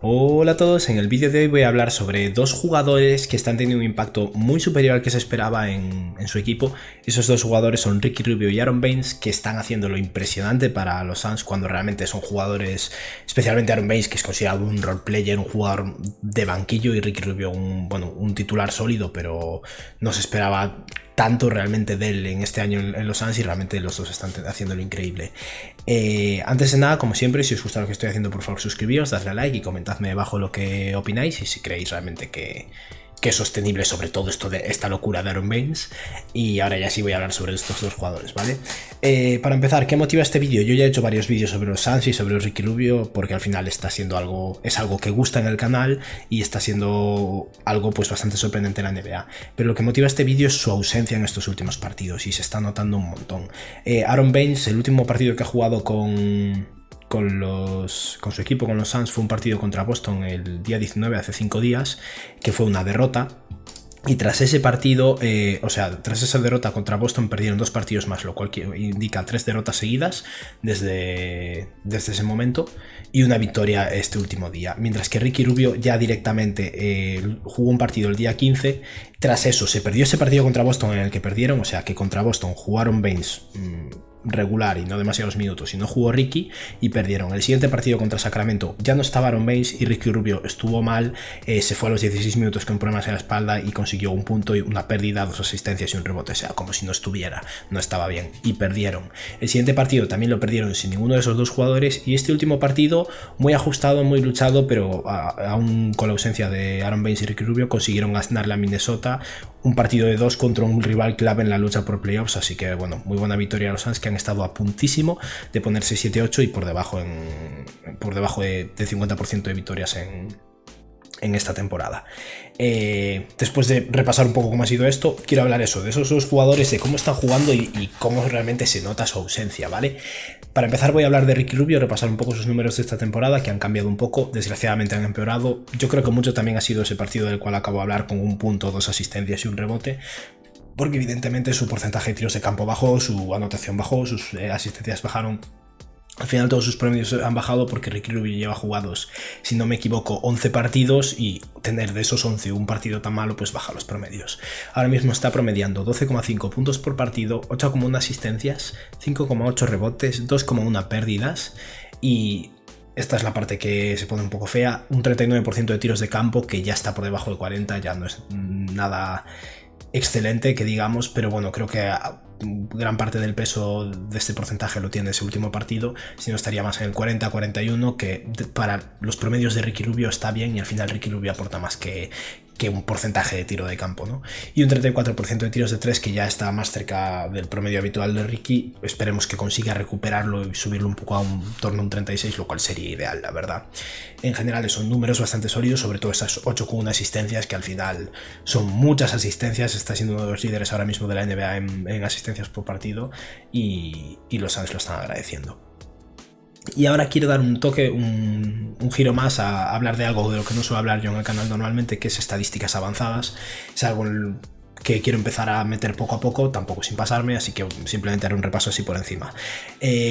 Hola a todos, en el vídeo de hoy voy a hablar sobre dos jugadores que están teniendo un impacto muy superior al que se esperaba en su equipo. Esos dos jugadores son Ricky Rubio y Aaron Baines, que están haciendo lo impresionante para los Suns cuando realmente son jugadores, especialmente Aaron Baines, que es considerado un role player, un jugador de banquillo, y Ricky Rubio un titular sólido, pero no se esperaba tanto realmente de él en este año en los Suns, y realmente los dos están haciendo lo increíble. Antes de nada, como siempre, si os gusta lo que estoy haciendo, por favor suscribíos, dadle a like y comentadme debajo lo que opináis y si creéis realmente que es sostenible, sobre todo esto de esta locura de Aaron Baines. Y ahora ya sí voy a hablar sobre estos dos jugadores, ¿vale? Para empezar, ¿qué motiva este vídeo? Yo ya he hecho varios vídeos sobre los Suns y sobre Ricky Rubio, porque al final está siendo algo que gusta en el canal y está siendo algo pues bastante sorprendente en la NBA. Pero lo que motiva este vídeo es su ausencia en estos últimos partidos y se está notando un montón. Aaron Baines, el último partido que ha jugado con su equipo, con los Suns, fue un partido contra Boston el día 19, hace 5 días, que fue una derrota. Y tras ese partido, tras esa derrota contra Boston, perdieron 2 partidos más, lo cual indica 3 derrotas seguidas desde ese momento y una victoria este último día. Mientras que Ricky Rubio ya directamente jugó un partido el día 15. Tras eso se perdió ese partido contra Boston en el que perdieron, o sea que contra Boston jugaron Baines regular y no demasiados minutos, y no jugó Ricky y perdieron. El siguiente partido contra Sacramento ya no estaba Aaron Baines y Ricky Rubio estuvo mal, se fue a los 16 minutos con problemas en la espalda y consiguió un punto y una pérdida, 2 asistencias y un rebote, o sea, como si no estuviera, no estaba bien, y perdieron. El siguiente partido también lo perdieron sin ninguno de esos dos jugadores, y este último partido muy ajustado, muy luchado, pero aún con la ausencia de Aaron Baines y Ricky Rubio consiguieron ganarle a Minnesota, un partido de 2 contra un rival clave en la lucha por playoffs. Así que bueno, muy buena victoria a los Suns, que han estado a puntísimo de ponerse 7-8 y por debajo de 50% de victorias en esta temporada. Después de repasar un poco cómo ha sido esto, quiero hablar de esos dos jugadores, de cómo están jugando y cómo realmente se nota su ausencia, ¿vale? Para empezar voy a hablar de Ricky Rubio, repasar un poco sus números de esta temporada, que han cambiado un poco, desgraciadamente han empeorado. Yo creo que mucho también ha sido ese partido del cual acabo de hablar, con un punto, 2 asistencias y un rebote, porque evidentemente su porcentaje de tiros de campo bajó, su anotación bajó, sus asistencias bajaron. Al final todos sus promedios han bajado porque Ricky Rubio lleva jugados, si no me equivoco, 11 partidos, y tener de esos 11 un partido tan malo pues baja los promedios. Ahora mismo está promediando 12,5 puntos por partido, 8,1 asistencias, 5,8 rebotes, 2,1 pérdidas, y esta es la parte que se pone un poco fea, un 39% de tiros de campo, que ya está por debajo de 40, ya no es nada excelente que digamos, pero bueno, creo que gran parte del peso de este porcentaje lo tiene ese último partido, si no estaría más en el 40-41, que para los promedios de Ricky Rubio está bien, y al final Ricky Rubio aporta más que un porcentaje de tiro de campo, ¿no? Y un 34% de tiros de 3, que ya está más cerca del promedio habitual de Ricky. Esperemos que consiga recuperarlo y subirlo un poco a un torno a un 36, lo cual sería ideal, la verdad. En general son números bastante sólidos, sobre todo esas 8,1 asistencias, que al final son muchas asistencias. Está siendo uno de los líderes ahora mismo de la NBA en asistencias por partido, y los Suns lo están agradeciendo. Y ahora quiero dar un toque, un giro más a hablar de algo de lo que no suelo hablar yo en el canal normalmente, que es estadísticas avanzadas. Es algo que quiero empezar a meter poco a poco, tampoco sin pasarme, así que simplemente haré un repaso así por encima.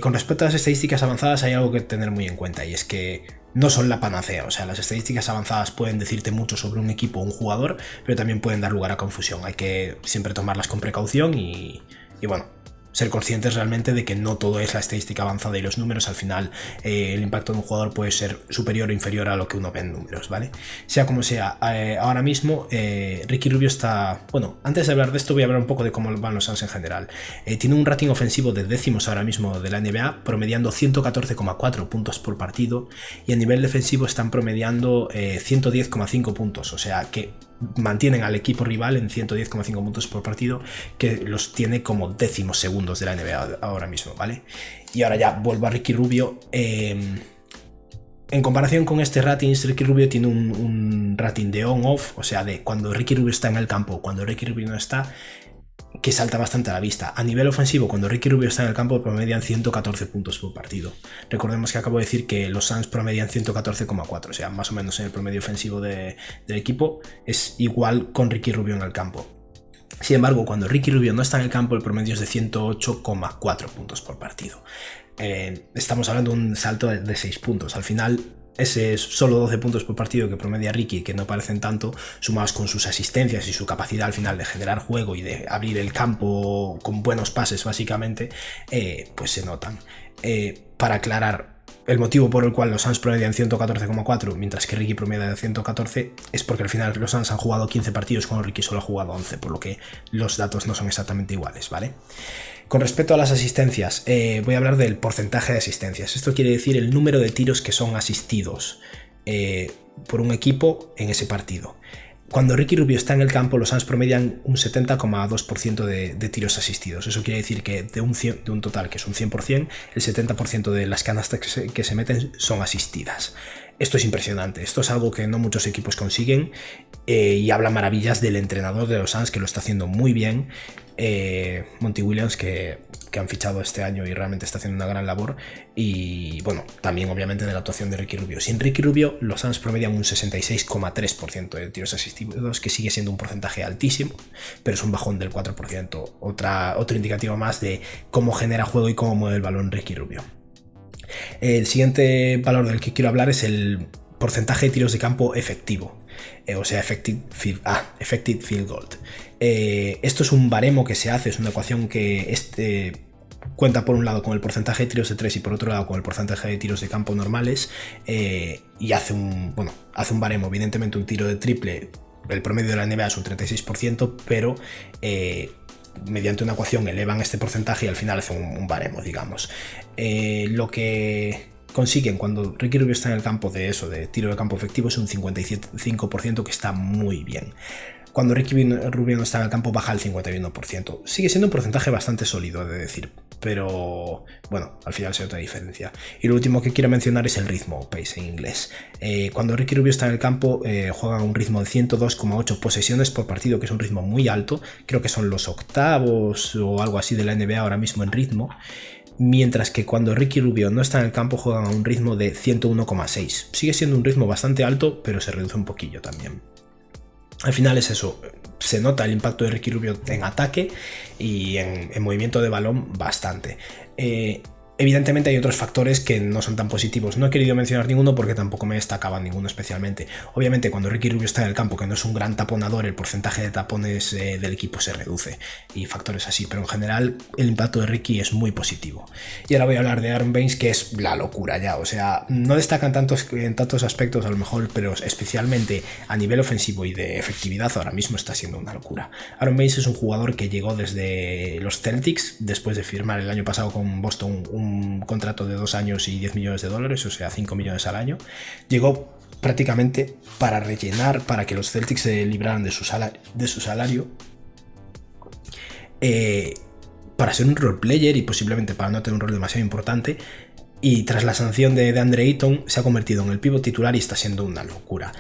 Con respecto a las estadísticas avanzadas hay algo que tener muy en cuenta, y es que no son la panacea. O sea, las estadísticas avanzadas pueden decirte mucho sobre un equipo o un jugador, pero también pueden dar lugar a confusión. Hay que siempre tomarlas con precaución y bueno, ser conscientes realmente de que no todo es la estadística avanzada y los números. Al final el impacto de un jugador puede ser superior o inferior a lo que uno ve en números, ¿vale? Sea como sea, ahora mismo Ricky Rubio está... Bueno, antes de hablar de esto voy a hablar un poco de cómo van los Suns en general. Tiene un rating ofensivo de décimos ahora mismo de la NBA, promediando 114,4 puntos por partido, y a nivel defensivo están promediando 110,5 puntos, o sea que mantienen al equipo rival en 110,5 puntos por partido, que los tiene como décimos segundos de la NBA ahora mismo, ¿vale? Y ahora ya vuelvo a Ricky Rubio. En comparación con este rating, Ricky Rubio tiene un rating de on-off, o sea, de cuando Ricky Rubio está en el campo, cuando Ricky Rubio no está, que salta bastante a la vista. A nivel ofensivo, cuando Ricky Rubio está en el campo, promedian 114 puntos por partido. Recordemos que acabo de decir que los Suns promedian 114,4, o sea, más o menos en el promedio ofensivo del equipo es igual con Ricky Rubio en el campo. Sin embargo, cuando Ricky Rubio no está en el campo, el promedio es de 108,4 puntos por partido. Estamos hablando de un salto de 6 puntos. Al final, ese solo 12 puntos por partido que promedia Ricky, que no parecen tanto, sumados con sus asistencias y su capacidad al final de generar juego y de abrir el campo con buenos pases básicamente, pues se notan. Para aclarar, el motivo por el cual los Suns promedian 114,4 mientras que Ricky promedia 114 es porque al final los Suns han jugado 15 partidos cuando Ricky solo ha jugado 11, por lo que los datos no son exactamente iguales, ¿vale? Con respecto a las asistencias, voy a hablar del porcentaje de asistencias. Esto quiere decir el número de tiros que son asistidos por un equipo en ese partido. Cuando Ricky Rubio está en el campo, los Suns promedian un 70,2% de tiros asistidos. Eso quiere decir que de un total que es un 100%, el 70% de las canastas que se meten son asistidas. Esto es impresionante, esto es algo que no muchos equipos consiguen y habla maravillas del entrenador de los Suns, que lo está haciendo muy bien. Monty Williams, que han fichado este año y realmente está haciendo una gran labor, y bueno, también obviamente de la actuación de Ricky Rubio. Sin Ricky Rubio, los Suns promedian un 66,3% de tiros asistidos, que sigue siendo un porcentaje altísimo, pero es un bajón del 4%, otro indicativo más de cómo genera juego y cómo mueve el balón Ricky Rubio. El siguiente valor del que quiero hablar es el porcentaje de tiros de campo efectivo, o sea, effective field goal. Esto es un baremo que se hace, es una ecuación que cuenta por un lado con el porcentaje de tiros de 3 y por otro lado con el porcentaje de tiros de campo normales, y hace un baremo. Evidentemente un tiro de triple, el promedio de la NBA es un 36%, pero mediante una ecuación elevan este porcentaje y al final hacen un baremo, digamos. Lo que consiguen cuando Ricky Rubio está en el campo de tiro de campo efectivo es un 55%, que está muy bien. Cuando Ricky Rubio no está en el campo baja al 51%. Sigue siendo un porcentaje bastante sólido, de decir, pero bueno, al final se nota diferencia. Y lo último que quiero mencionar es el ritmo, pace en inglés. Cuando Ricky Rubio está en el campo, juega a un ritmo de 102,8 posesiones por partido, que es un ritmo muy alto. Creo que son los octavos o algo así de la NBA ahora mismo en ritmo. Mientras que cuando Ricky Rubio no está en el campo, juegan a un ritmo de 101,6. Sigue siendo un ritmo bastante alto, pero se reduce un poquillo también. Al final es eso, se nota el impacto de Ricky Rubio en ataque y en movimiento de balón bastante. Evidentemente hay otros factores que no son tan positivos. No he querido mencionar ninguno porque tampoco me destacaba ninguno especialmente. Obviamente cuando Ricky Rubio está en el campo, que no es un gran taponador, el porcentaje de tapones del equipo se reduce y factores así, pero en general el impacto de Ricky es muy positivo. Y ahora voy a hablar de Aaron Baines, que es la locura ya, o sea, no destacan en tantos aspectos a lo mejor, pero especialmente a nivel ofensivo y de efectividad ahora mismo está siendo una locura. Aaron Baines es un jugador que llegó desde los Celtics después de firmar el año pasado con Boston un contrato de 2 años y $10 millones, o sea 5 millones al año. Llegó prácticamente para rellenar, para que los Celtics se libraran de su salario, para ser un role player y posiblemente para no tener un rol demasiado importante. Y tras la sanción de DeAndre Ayton se ha convertido en el pívot titular y está siendo una locura.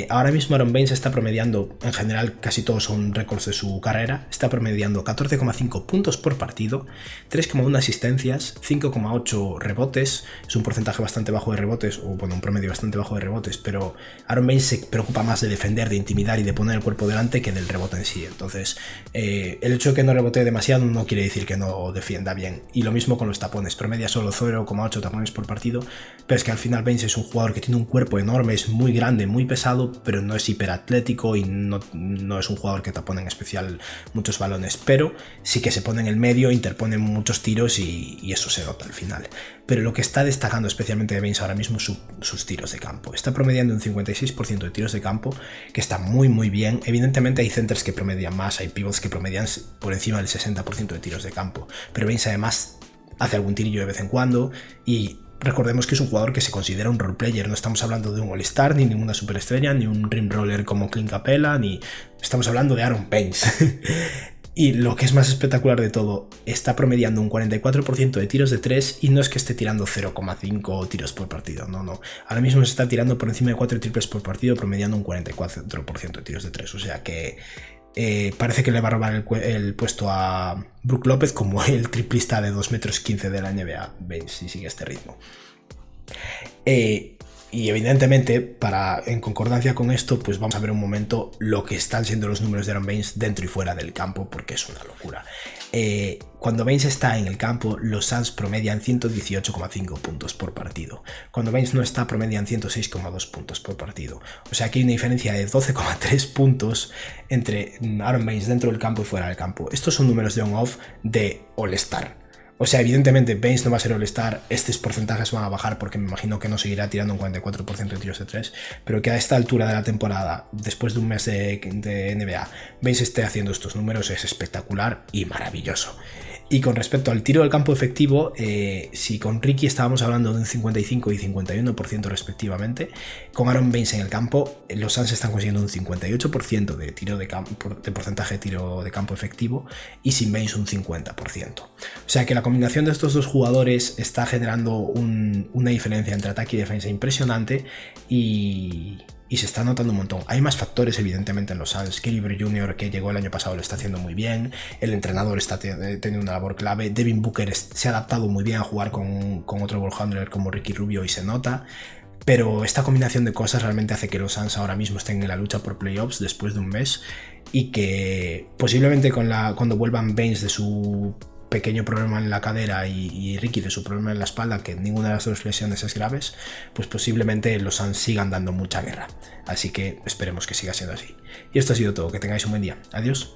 Ahora mismo Aaron Baines está promediando, en general casi todos son récords de su carrera, está promediando 14,5 puntos por partido, 3,1 asistencias, 5,8 rebotes. Es un porcentaje bastante bajo de rebotes, o bueno, un promedio bastante bajo de rebotes, pero Aaron Baines se preocupa más de defender, de intimidar y de poner el cuerpo delante que del rebote en sí. Entonces el hecho de que no rebotee demasiado no quiere decir que no defienda bien. Y lo mismo con los tapones, promedia solo 0,8 tapones por partido, pero es que al final Baines es un jugador que tiene un cuerpo enorme, es muy grande, muy pesado, pero no es hiperatlético y no es un jugador que tapone en especial muchos balones, pero sí que se pone en el medio, interpone muchos tiros y eso se nota al final. Pero lo que está destacando especialmente de Baines ahora mismo es sus tiros de campo. Está promediando un 56% de tiros de campo, que está muy muy bien. Evidentemente hay centers que promedian más, hay pivots que promedian por encima del 60% de tiros de campo, pero Baines además hace algún tirillo de vez en cuando y recordemos que es un jugador que se considera un role player. No estamos hablando de un All-Star, ni ninguna superestrella, ni un rim roller como Clint Capella, ni estamos hablando de Aaron Baines. Y lo que es más espectacular de todo, está promediando un 44% de tiros de 3 y no es que esté tirando 0,5 tiros por partido, no. Ahora mismo se está tirando por encima de 4 triples por partido, promediando un 44% de tiros de 3, o sea que parece que le va a robar el puesto a Brook López como el triplista de 2,15 metros de la NBA, Baines, si sigue este ritmo. Y evidentemente, en concordancia con esto, pues vamos a ver un momento lo que están siendo los números de Aaron Baines dentro y fuera del campo, porque es una locura. Cuando Baines está en el campo, los Suns promedian 118,5 puntos por partido. Cuando Baines no está, promedian 106,2 puntos por partido. O sea que hay una diferencia de 12,3 puntos entre Aaron Baines dentro del campo y fuera del campo. Estos son números de on-off de All-Star. O sea, evidentemente Baines no va a ser All-Star, estos porcentajes van a bajar porque me imagino que no seguirá tirando un 44% de tiros de 3, pero que a esta altura de la temporada, después de un mes de NBA, Baines esté haciendo estos números es espectacular y maravilloso. Y con respecto al tiro del campo efectivo, si con Ricky estábamos hablando de un 55 y 51% respectivamente, con Aaron Baines en el campo, los Suns están consiguiendo un 58% de tiro de porcentaje de tiro de campo efectivo y sin Baines un 50%. O sea que la combinación de estos dos jugadores está generando una diferencia entre ataque y defensa impresionante y se está notando un montón. Hay más factores evidentemente en los Suns. Kelly Oubre Jr., que llegó el año pasado, lo está haciendo muy bien. El entrenador está teniendo una labor clave. Devin Booker se ha adaptado muy bien a jugar con otro ball handler como Ricky Rubio y se nota. Pero esta combinación de cosas realmente hace que los Suns ahora mismo estén en la lucha por playoffs después de un mes y que posiblemente cuando vuelvan Baines de su pequeño problema en la cadera y Ricky de su problema en la espalda, que ninguna de las dos lesiones es graves, pues posiblemente los Suns sigan dando mucha guerra. Así que esperemos que siga siendo así. Y esto ha sido todo, que tengáis un buen día. Adiós.